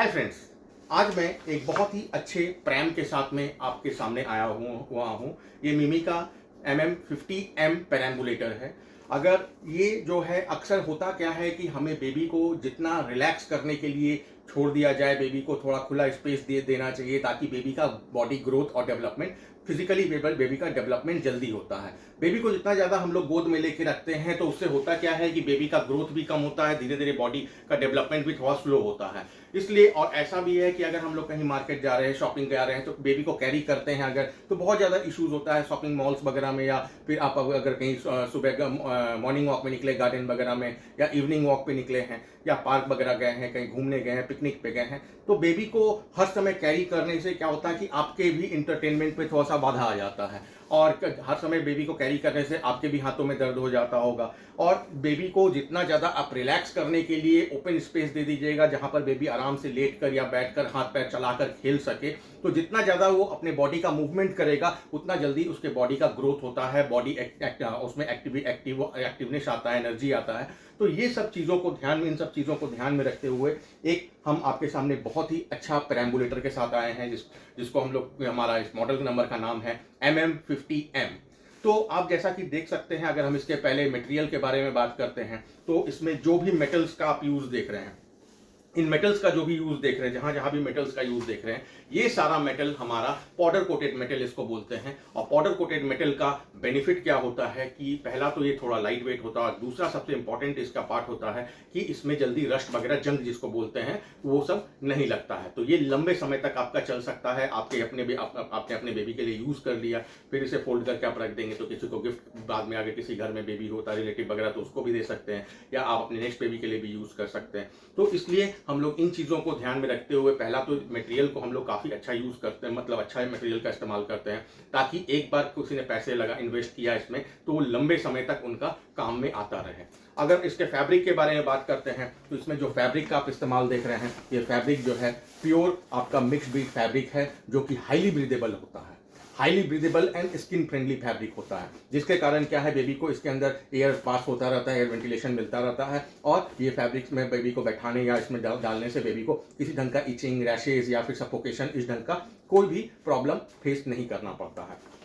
Hi friends. आज मैं एक बहुत ही अच्छे प्रैम के साथ में आपके सामने आया हुआ हूँ। ये मिमी का MM50M पेरम्बुलेटर है। अगर ये जो है, अक्सर होता क्या है कि हमें बेबी को जितना रिलैक्स करने के लिए छोड़ दिया जाए, बेबी को थोड़ा खुला स्पेस दे देना चाहिए ताकि बेबी का बॉडी ग्रोथ और डेवलपमेंट, फिजिकली बेबी का डेवलपमेंट जल्दी होता है। बेबी को जितना ज़्यादा हम लोग गोद में लेके रखते हैं तो उससे होता क्या है कि बेबी का ग्रोथ भी कम होता है, धीरे धीरे बॉडी का डेवलपमेंट भी थोड़ा स्लो होता है। इसलिए और ऐसा भी है कि अगर हम लोग कहीं मार्केट जा रहे हैं, शॉपिंग जा रहे हैं, तो बेबी को कैरी करते हैं अगर, तो बहुत ज़्यादा इश्यूज होता है शॉपिंग मॉल्स वगैरह में, या फिर आप अगर कहीं सुबह मॉर्निंग वॉक में निकले गार्डन वगैरह में, या इवनिंग वॉक पे निकले हैं, या पार्क वगैरह गए हैं, कहीं घूमने गए हैं, पिकनिक पे गए हैं, तो बेबी को हर समय कैरी करने से क्या होता है कि आपके भी इंटरटेनमेंट पे थोड़ा सा बाधा आ जाता है, और हर समय बेबी को कैरी करने से आपके भी हाथों में दर्द हो जाता होगा। और बेबी को जितना ज़्यादा आप रिलैक्स करने के लिए ओपन स्पेस दे दीजिएगा जहाँ पर बेबी आराम से लेट कर या बैठ कर हाथ पैर चलाकर खेल सके, तो जितना ज़्यादा वो अपने बॉडी का मूवमेंट करेगा उतना जल्दी उसके बॉडी का ग्रोथ होता है, बॉडी उसमें एक्टिवनेस आता है, एनर्जी आता है। तो ये सब चीज़ों को इन सब चीज़ों को ध्यान में रखते हुए एक हम आपके सामने बहुत ही अच्छा पेरम्बुलेटर के साथ आए हैं, जिसको हम लोग, हमारा इस मॉडल नंबर का नाम है MM50M। तो आप जैसा कि देख सकते हैं, अगर हम इसके पहले मटेरियल के बारे में बात करते हैं तो इसमें जो भी मेटल्स का आप यूज़ देख रहे हैं, इन मेटल्स का जो भी यूज देख रहे हैं, जहां जहां भी मेटल्स का यूज देख रहे हैं, ये सारा मेटल हमारा पाउडर कोटेड मेटल इसको बोलते हैं। और पाउडर कोटेड मेटल का बेनिफिट क्या होता है कि पहला तो ये थोड़ा लाइट वेट होता है, और दूसरा सबसे इंपॉर्टेंट इसका पार्ट होता है कि इसमें जल्दी रस्ट वगैरह, जंग जिसको बोलते हैं, वो सब नहीं लगता है। तो ये लंबे समय तक आपका चल सकता है। आपने अपने बेबी के लिए यूज कर लिया, फिर इसे फोल्ड करके आप रख देंगे, तो किसी को गिफ्ट बाद में अगर किसी घर में बेबी होता है रिलेटिव वगैरह, तो उसको भी दे सकते हैं, या आप अपने नेक्स्ट बेबी के लिए भी यूज कर सकते हैं। तो इसलिए हम लोग इन चीज़ों को ध्यान में रखते हुए पहला तो मटेरियल को हम लोग काफ़ी अच्छा यूज़ करते हैं, मतलब अच्छा मटेरियल का इस्तेमाल करते हैं, ताकि एक बार किसी ने पैसे इन्वेस्ट किया इसमें तो वो लंबे समय तक उनका काम में आता रहे। अगर इसके फैब्रिक के बारे में बात करते हैं तो इसमें जो फैब्रिक का आप इस्तेमाल देख रहे हैं, ये फैब्रिक जो है प्योर आपका मिक्स ब्रीड फैब्रिक है, जो कि हाईली ब्रीदेबल होता है, highly breathable and skin friendly fabric होता है, जिसके कारण क्या है, बेबी को इसके अंदर एयर पास होता रहता है, एयर वेंटिलेशन मिलता रहता है, और ये फैब्रिक्स में बेबी को बैठाने या इसमें डालने से बेबी को किसी ढंग का इचिंग, रैशेज या फिर सफोकेशन, इस ढंग का कोई भी प्रॉब्लम फेस नहीं करना पड़ता है।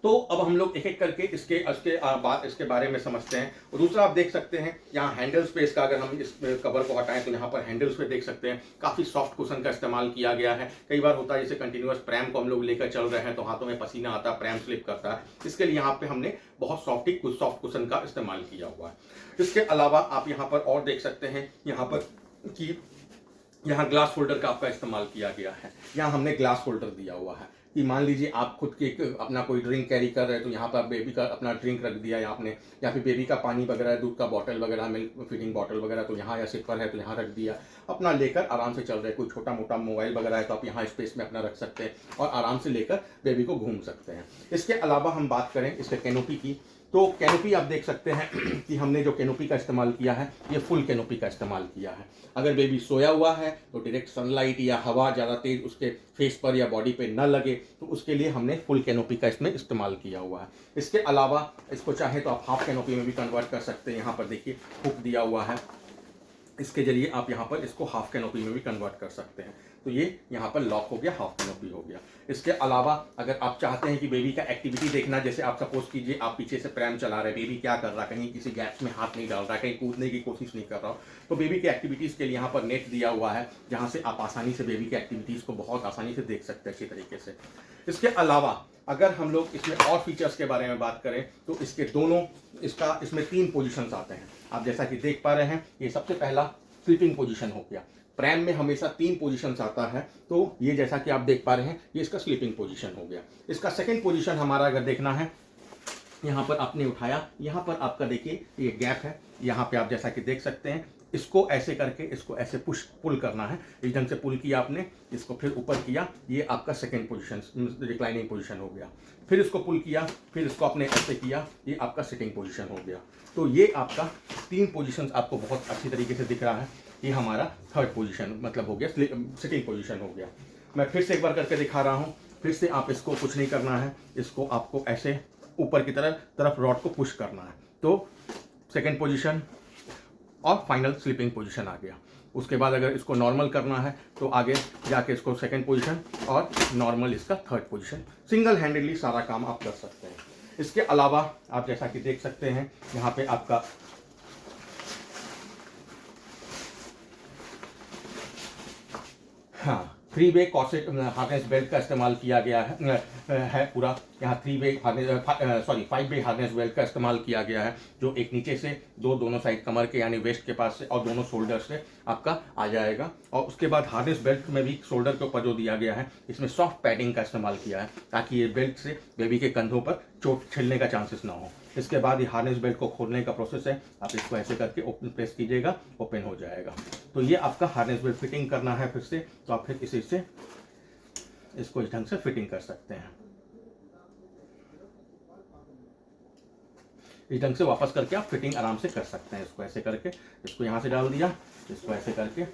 तो अब हम लोग एक एक करके इसके बारे में समझते हैं। और दूसरा आप देख सकते हैं यहाँ हैंडल्स पे, इसका अगर हम इस कवर को हटाएं तो यहाँ पर हैंडल्स पे देख सकते हैं काफ़ी सॉफ्ट कुशन का इस्तेमाल किया गया है। कई बार होता है जैसे कंटिन्यूअस प्रैम को हम लोग लेकर चल रहे हैं तो हाथों में पसीना आता है, प्रैम स्लिप करता है, इसके लिए यहाँ पे हमने बहुत सॉफ्ट कुशन का इस्तेमाल किया हुआ है। इसके अलावा आप यहाँ पर और देख सकते हैं यहाँ पर कि यहाँ ग्लास होल्डर का आपका इस्तेमाल किया गया है। यहाँ हमने ग्लास होल्डर दिया हुआ है कि मान लीजिए आप खुद के अपना कोई ड्रिंक कैरी कर रहे हैं, तो यहाँ पर बेबी का अपना ड्रिंक रख दिया या आपने, या फिर बेबी का पानी वगैरह, दूध का बॉटल वगैरह, मिल्क फीडिंग बॉटल वगैरह, तो यहाँ, या सिपर है तो यहाँ रख दिया, अपना लेकर आराम से चल रहे हैं। कोई छोटा मोटा मोबाइल वगैरह है तो आप यहाँ स्पेस में अपना रख सकते हैं और आराम से लेकर बेबी को घूम सकते हैं। इसके अलावा हम बात करें इसके कैनोपी की, तो कैनोपी आप देख सकते हैं कि हमने जो कैनोपी का इस्तेमाल किया है, ये फुल कैनोपी का इस्तेमाल किया है। अगर बेबी सोया हुआ है तो डायरेक्ट सनलाइट या हवा ज़्यादा तेज उसके फेस पर या बॉडी पे न लगे, तो उसके लिए हमने फुल कैनोपी का इसमें इस्तेमाल किया हुआ है। इसके अलावा इसको चाहे तो आप हाफ कैनोपी में भी कन्वर्ट कर सकते हैं। यहाँ पर देखिए हुक दिया हुआ है, इसके जरिए आप यहाँ पर इसको हाफ कैनोपी में भी कन्वर्ट कर सकते हैं। तो ये यहाँ पर लॉक हो गया, हाफ कैनोपी हो गया। इसके अलावा अगर आप चाहते हैं कि बेबी का एक्टिविटी देखना, जैसे आप सपोज कीजिए आप पीछे से प्रैम चला रहे हैं, बेबी क्या कर रहा है, कहीं किसी गैप्स में हाथ नहीं डाल रहा है, कहीं कूदने की कोशिश नहीं कर रहा हो, तो बेबी की एक्टिविटीज़ के लिए यहाँ पर नेट दिया हुआ है, जहाँ से आप आसानी से बेबी की एक्टिविटीज़ को बहुत आसानी से देख सकते हैं अच्छी तरीके से। इसके अलावा अगर हम लोग इसमें और फीचर्स के बारे में बात करें तो इसमें 3 पोजीशंस आते हैं। आप जैसा कि देख पा रहे हैं, ये सबसे पहला स्लीपिंग पोजीशन हो गया। प्रैम में हमेशा 3 पोजीशंस आता है, तो ये जैसा कि आप देख पा रहे हैं, ये इसका स्लीपिंग पोजीशन हो गया। इसका सेकंड पोजीशन हमारा अगर देखना है, यहाँ पर आपने उठाया, यहाँ पर आपका देखिए ये गैप है, यहाँ पे आप जैसा कि देख सकते हैं, इसको ऐसे करके इसको ऐसे पुल करना है। इस ढंग से पुल किया आपने, इसको फिर ऊपर किया, ये आपका सेकंड पोजीशन, रिक्लाइनिंग पोजीशन हो गया। फिर इसको पुल किया, फिर इसको आपने ऐसे किया, ये आपका सिटिंग पोजीशन हो गया। तो ये आपका 3 पोजीशंस आपको बहुत अच्छी तरीके से दिख रहा है। ये हमारा थर्ड पोजीशन मतलब हो गया, सिटिंग पोजीशन हो गया। मैं फिर से एक बार करके दिखा रहा हूँ। फिर से आप इसको कुछ नहीं करना है, इसको आपको ऐसे ऊपर की तरफ रॉड को पुश करना है, तो सेकंड पोजीशन और फाइनल स्लीपिंग पोजीशन आ गया। उसके बाद अगर इसको नॉर्मल करना है तो आगे जाके इसको सेकंड पोजीशन और नॉर्मल इसका थर्ड पोजीशन, सिंगल हैंडेडली सारा काम आप कर सकते हैं। इसके अलावा आप जैसा कि देख सकते हैं यहाँ पे आपका हाँ 3 वे कॉर्सेट हार्नेस बेल्ट का इस्तेमाल किया गया है पूरा। यहाँ 3 वे हार्नेस 5 वे हार्नेस बेल्ट का इस्तेमाल किया गया है, जो एक नीचे से दोनों साइड कमर के यानी वेस्ट के पास से और दोनों शोल्डर से आपका आ जाएगा। और उसके बाद हार्नेस बेल्ट में भी शोल्डर के ऊपर जो दिया गया है इसमें सॉफ्ट पैडिंग का इस्तेमाल किया है, ताकि ये बेल्ट से बेबी के कंधों पर चोट छिलने का चांसेस ना हो। इसके बाद ये हार्नेस बेल्ट को खोलने का प्रोसेस है, आप इसको ऐसे करके ओपन प्रेस कीजिएगा, ओपन हो जाएगा। तो ये आपका हार्नेस बेल्ट फिटिंग करना है फिर से, तो आप फिर इसी से इसको इस ढंग से फिटिंग कर सकते हैं। इस ढंग से वापस करके आप फिटिंग आराम से कर सकते हैं। इसको ऐसे करके इसको यहाँ से डाल दिया, इसको ऐसे करके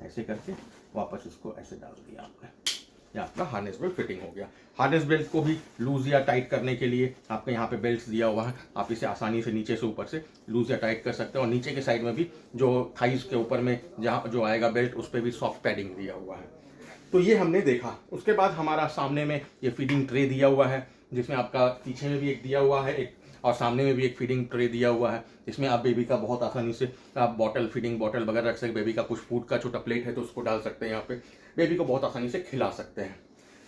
ऐसे करके वापस इसको ऐसे डाल दिया आपने, ये आपका हार्नेस बेल्ट फिटिंग हो गया। हार्नेस बेल्ट को भी लूज या टाइट करने के लिए आपके यहाँ पे बेल्ट दिया हुआ है, आप इसे आसानी से नीचे से ऊपर से लूज या टाइट कर सकते हैं। और नीचे के साइड में भी जो थाइस के ऊपर में जहाँ जो आएगा बेल्ट, उस पर भी सॉफ्ट पैडिंग दिया हुआ है। तो ये हमने देखा। उसके बाद हमारा सामने में ये फीडिंग ट्रे दिया हुआ है, जिसमें आपका पीछे में भी एक दिया हुआ है एक, और सामने में भी एक फीडिंग ट्रे दिया हुआ है, जिसमें आप बेबी का बहुत आसानी से आप बॉटल फीडिंग बॉटल वगैरह रख सकते हैं। बेबी का कुछ फूड का छोटा प्लेट है तो उसको डाल सकते हैं, यहाँ पे बेबी को बहुत आसानी से खिला सकते हैं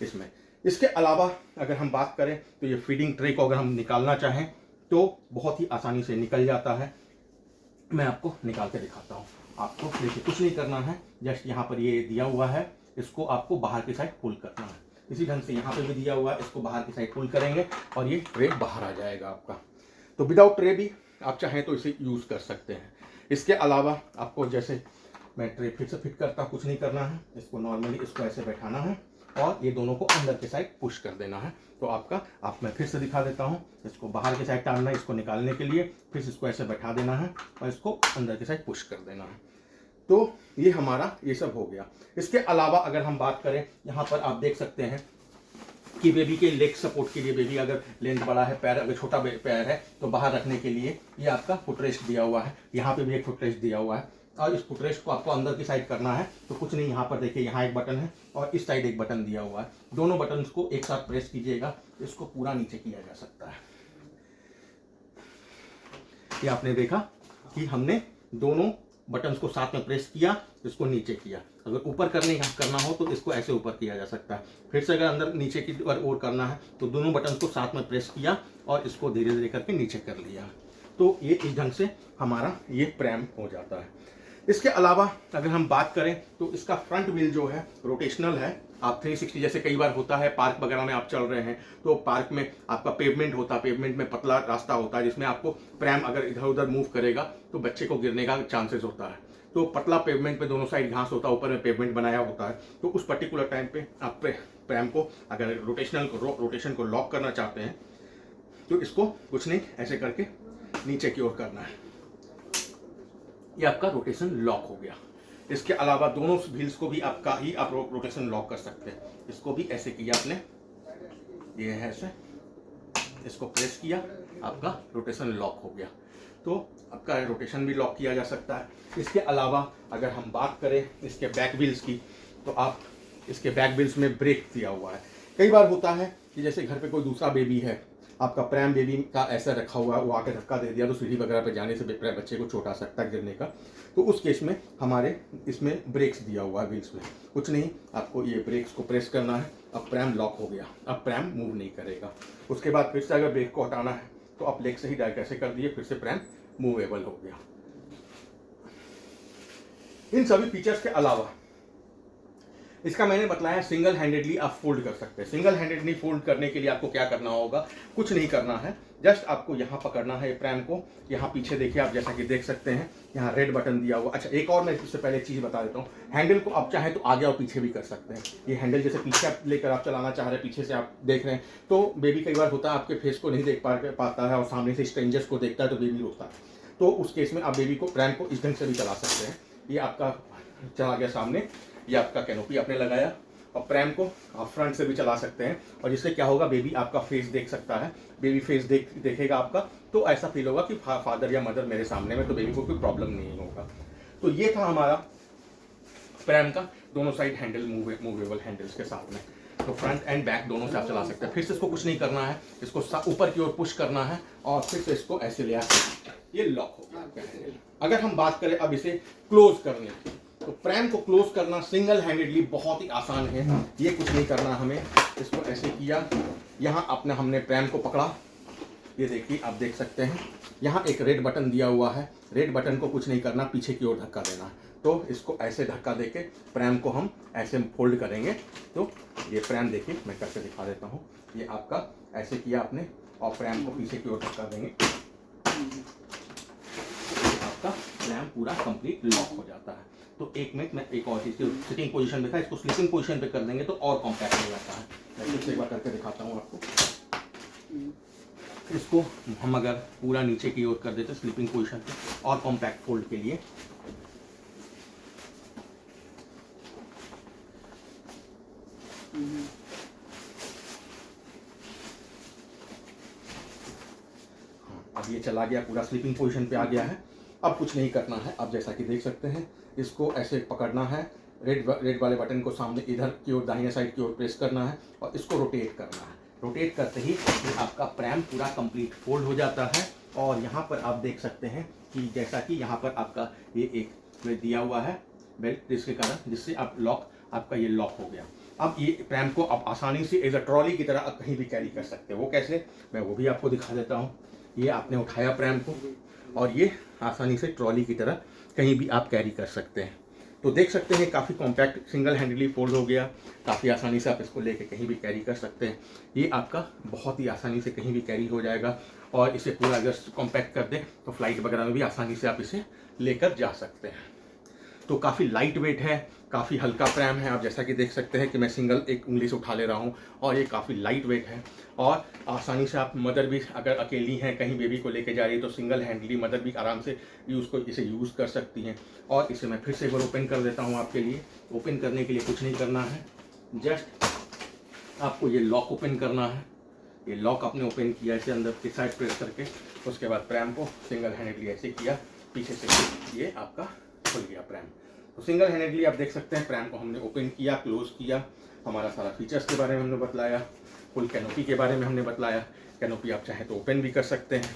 इसमें। इसके अलावा अगर हम बात करें तो ये फीडिंग ट्रे को अगर हम निकालना चाहें तो बहुत ही आसानी से निकल जाता है। मैं आपको निकाल के दिखाता हूँ। आपको देखिए कुछ नहीं करना है, जस्ट यहाँ पर ये दिया हुआ है, इसको आपको बाहर की साइड पुल करना है। इसी ढंग से यहाँ पे भी दिया हुआ है, इसको बाहर की साइड पुल करेंगे और ये ट्रे बाहर आ जाएगा आपका। तो विदाउट ट्रे भी आप चाहें तो इसे यूज़ कर सकते हैं। इसके अलावा आपको जैसे मैं ट्रे फिर से फिट करता हूँ, कुछ नहीं करना है, इसको नॉर्मली इसको ऐसे बैठाना है और ये दोनों को अंदर के साइड पुश कर देना है। तो आपका मैं फिर से दिखा देता हूँ, इसको बाहर के साइड टालना है, इसको निकालने के लिए फिर इसको ऐसे बैठा देना है और इसको अंदर के साइड पुश कर देना है। तो ये हमारा ये सब हो गया। इसके अलावा अगर हम बात करें, यहाँ पर आप देख सकते हैं कि बेबी के लेग सपोर्ट के लिए, बेबी अगर लेंथ बड़ा है, पैर अगर छोटा पैर है तो बाहर रखने के लिए ये आपका फुटरेस्ट दिया हुआ है। यहाँ पे भी एक फुटरेस्ट दिया हुआ है और इस फुटरेस्ट को आपको अंदर की साइड करना है तो कुछ नहीं, यहाँ पर देखिए यहाँ एक बटन है और इस साइड एक बटन दिया हुआ है। दोनों बटन को एक साथ प्रेस कीजिएगा, इसको पूरा नीचे किया जा सकता है। ये आपने देखा कि हमने दोनों बटन्स को साथ में प्रेस किया, इसको नीचे किया। अगर ऊपर करना हो तो इसको ऐसे ऊपर किया जा सकता है। फिर से अगर अंदर नीचे की ओर करना है तो दोनों बटन्स को साथ में प्रेस किया और इसको धीरे धीरे करके नीचे कर लिया। तो ये इस ढंग से हमारा ये प्रैम हो जाता है। इसके अलावा अगर हम बात करें तो इसका फ्रंट व्हील जो है रोटेशनल है। आप 360 जैसे कई बार होता है पार्क वगैरह में आप चल रहे हैं तो पार्क में आपका पेवमेंट होता है, पेवमेंट में पतला रास्ता होता है जिसमें आपको प्रैम अगर इधर उधर मूव करेगा तो बच्चे को गिरने का चांसेस होता है। तो पतला पेवमेंट पे दोनों साइड घास होता है, ऊपर में पेवमेंट बनाया होता है। तो उस पर्टिकुलर टाइम पे आप प्रैम को अगर रोटेशन को लॉक करना चाहते हैं तो इसको कुछ नहीं ऐसे करके नीचे की ओर करना है, ये आपका रोटेशन लॉक हो गया। इसके अलावा दोनों व्हील्स को भी आप रोटेशन लॉक कर सकते हैं। इसको भी ऐसे किया आपने, ये है ऐसे, इसको प्रेस किया, आपका रोटेशन लॉक हो गया। तो आपका रोटेशन भी लॉक किया जा सकता है। इसके अलावा अगर हम बात करें इसके बैक व्हील्स की तो आप इसके बैक व्हील्स में ब्रेक दिया हुआ है। कई बार होता है कि जैसे घर पे कोई दूसरा बेबी है, आपका प्रैम बेबी का ऐसा रखा हुआ है, वो आके धक्का दे दिया तो सीढ़ी वगैरह पे जाने से बच्चे को चोट आ सकता है गिरने का। तो उस केस में हमारे इसमें ब्रेक्स दिया हुआ है व्हील्स में। कुछ नहीं, आपको ये ब्रेक्स को प्रेस करना है, अब प्रैम लॉक हो गया, अब प्रैम मूव नहीं करेगा। उसके बाद फिर से अगर ब्रेक को हटाना है तो आप लेग से ही डायरेक्ट ऐसे कर दिए, फिर से प्रैम मूवेबल हो गया। इन सभी फीचर्स के अलावा इसका मैंने बताया सिंगल हैंडेडली आप फोल्ड कर सकते हैं। सिंगल हैंडेडली फोल्ड करने के लिए आपको क्या करना होगा, कुछ नहीं करना है, जस्ट आपको यहाँ पकड़ना है प्रैम को। यहाँ पीछे देखिए, आप जैसा कि देख सकते हैं यहाँ रेड बटन दिया हुआ। अच्छा, एक और मैं इससे पहले चीज़ बता देता हूँ, हैंडल को आप चाहें तो आगे और पीछे भी कर सकते हैं। ये हैंडल जैसे पीछे आप लेकर आप चलाना चाह रहे हैं, पीछे से आप देख रहे हैं तो बेबी कई बार होता है आपके फेस को नहीं देख पाता है और सामने से स्ट्रेंजर्स को देखता है तो बेबी रोता है। तो उस केस में आप बेबी को प्रैम को इस ढंग से भी चला सकते हैं। ये आपका चला गया सामने, ये आपका कैनोपी आपने लगाया और प्रैम को आप फ्रंट से भी चला सकते हैं, और जिससे क्या होगा, बेबी आपका फेस देख सकता है, बेबी फेस देखेगा आपका, तो ऐसा फील होगा कि फादर या मदर मेरे सामने में, तो बेबी को कोई प्रॉब्लम नहीं होगा। तो ये था हमारा प्रैम का दोनों साइड हैंडल, मूवेबल हैंडल्स के साथ में। तो फ्रंट एंड बैक दोनों से आप चला सकते हैं। फिर से इसको कुछ नहीं करना है, इसको ऊपर की ओर पुश करना है और फिर से इसको ऐसे ले आकर ये लॉक हो गया आपका हैंडल। अगर हम बात करें अब इसे क्लोज करने की, तो प्रैम को क्लोज करना सिंगल हैंडेडली बहुत ही आसान है। ये कुछ नहीं करना हमें, इसको ऐसे किया, यहाँ अपने हमने प्रैम को पकड़ा, ये देखिए आप देख सकते हैं यहाँ एक रेड बटन दिया हुआ है, रेड बटन को कुछ नहीं करना, पीछे की ओर धक्का देना है। तो इसको ऐसे धक्का देके प्रैम को हम ऐसे फोल्ड करेंगे, तो ये प्रैम देखिए मैं करके दिखा देता हूँ। ये आपका ऐसे किया आपने और प्रैम को पीछे की ओर धक्का देंगे, आपका प्रैम पूरा कंप्लीट लॉक हो जाता है। तो एक मिनट में एक और चीज़, सिटिंग पोजीशन में था, इसको स्लीपिंग पोजीशन पे कर देंगे तो और कॉम्पैक्ट हो जाता है। मैं फिर से एक बार करके दिखाता हूँ आपको। इसको हम अगर पूरा नीचे की ओर कर देते स्लीपिंग पोजीशन पे और कॉम्पैक्ट फोल्ड के लिए, अब ये चला गया, पूरा स्लीपिंग पोजीशन पे आ गया है। अब कुछ नहीं करना है, अब जैसा कि देख सकते हैं इसको ऐसे पकड़ना है, रेड वाले बटन को सामने इधर की ओर दाहिने साइड की ओर प्रेस करना है और इसको रोटेट करना है। रोटेट करते ही आपका प्रैम पूरा कंप्लीट फोल्ड हो जाता है। और यहाँ पर आप देख सकते हैं कि जैसा कि यहाँ पर आपका ये एक दिया हुआ है बेल्ट, जिसके कारण जिससे आप लॉक, आपका ये लॉक हो गया। अब ये प्रैम को आप आसानी से एज अ ट्रॉली की तरह आप कहीं भी कैरी कर सकते हैं। वो कैसे, मैं वो भी आपको दिखा देता हूँ। ये आपने उठाया प्रैम को और ये आसानी से ट्रॉली की तरह कहीं भी आप कैरी कर सकते हैं। तो देख सकते हैं काफ़ी कॉम्पैक्ट सिंगल हैंडली फोल्ड हो गया, काफ़ी आसानी से आप इसको लेके कहीं भी कैरी कर सकते हैं। ये आपका बहुत ही आसानी से कहीं भी कैरी हो जाएगा और इसे पूरा अगर कॉम्पैक्ट कर दें तो फ्लाइट वगैरह में भी आसानी से आप इसे लेकर जा सकते हैं। तो काफ़ी लाइट वेट है, काफ़ी हल्का प्रैम है। आप जैसा कि देख सकते हैं कि मैं सिंगल एक उंगली से उठा ले रहा हूँ और ये काफ़ी लाइट वेट है और आसानी से आप मदर भी अगर अकेली हैं कहीं बेबी को लेके जा रही है तो सिंगल हैंडली मदर भी आराम से इसे यूज़ कर सकती हैं। और इसे मैं फिर से एक बार ओपन कर देता हूँ आपके लिए। ओपन करने के लिए कुछ नहीं करना है, जस्ट आपको ये लॉक ओपन करना है। ये लॉक आपने ओपन किया इसे अंदर की साइड प्रेस करके, उसके बाद प्रैम को सिंगल हैंडेडली ऐसे किया, पीछे से ये आपका खुल गया प्रैम। तो सिंगल हैंडेडली आप देख सकते हैं प्रैम को हमने ओपन किया, क्लोज किया, हमारा सारा फीचर्स के बारे में हमने बतलाया, फुल कैनोपी के बारे में हमने बतलाया। कैनोपी आप चाहें तो ओपन भी कर सकते हैं।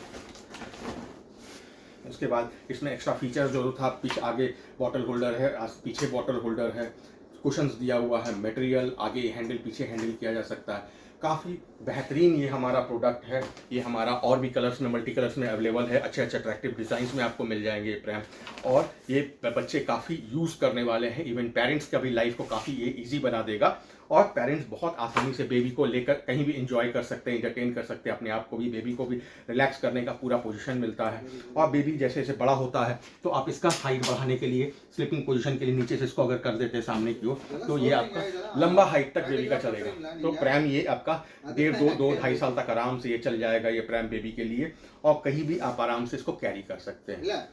उसके बाद इसमें एक्स्ट्रा फीचर जो था, पीछे आगे बॉटल होल्डर है, पीछे बॉटल होल्डर है, कुशन्स दिया हुआ है, मटेरियल आगे हैंडल पीछे हैंडल किया जा सकता है। काफ़ी बेहतरीन ये हमारा प्रोडक्ट है। ये हमारा और भी कलर्स में, मल्टी कलर्स में अवेलेबल है, अच्छे अच्छे अट्रैक्टिव डिज़ाइंस में आपको मिल जाएंगे ये प्रैम। और ये बच्चे काफ़ी यूज़ करने वाले हैं, इवन पेरेंट्स का भी लाइफ को काफ़ी ये ईजी बना देगा और पेरेंट्स बहुत आसानी से बेबी को लेकर कहीं भी इंजॉय कर सकते हैं, एंटरटेन कर सकते हैं अपने आप को भी, बेबी को भी रिलैक्स करने का पूरा पोजीशन मिलता है। और बेबी जैसे जैसे बड़ा होता है तो आप इसका हाइट बढ़ाने के लिए स्लीपिंग पोजीशन के लिए नीचे से इसको अगर कर देते हैं सामने की ओर तो ये आपका लंबा हाइट तक बेबी का चलेगा। तो प्रैम ये आपका 1.5-2-2.5 साल तक आराम से ये चल जाएगा ये प्रैम बेबी के लिए, और कहीं भी आप आराम से इसको कैरी कर सकते हैं।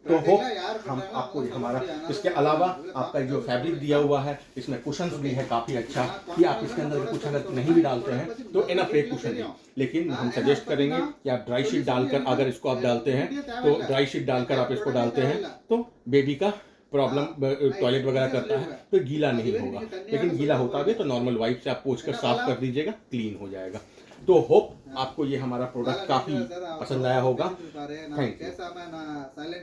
तो होप हम आपको हमारा, इसके अलावा आपका जो फैब्रिक दिया हुआ है इसमें कुशन्स भी है काफ़ी अच्छा, कि आप इसके अंदर कुछ अगर नहीं भी डालते हैं तो इनफ एक कुशन है। लेकिन हम सजेस्ट करेंगे कि आप ड्राई शीट डालकर, अगर इसको आप डालते हैं तो ड्राई शीट डालकर आप इसको डालते हैं तो बेबी का प्रॉब्लम, टॉयलेट वगैरह करता है तो गीला नहीं होगा, लेकिन गीला होता भी तो नॉर्मल वाइप से आप पोंछ कर साफ कर दीजिएगा, क्लीन हो जाएगा। तो होप आपको ये हमारा प्रोडक्ट काफ़ी पसंद आया होगा। Thank you.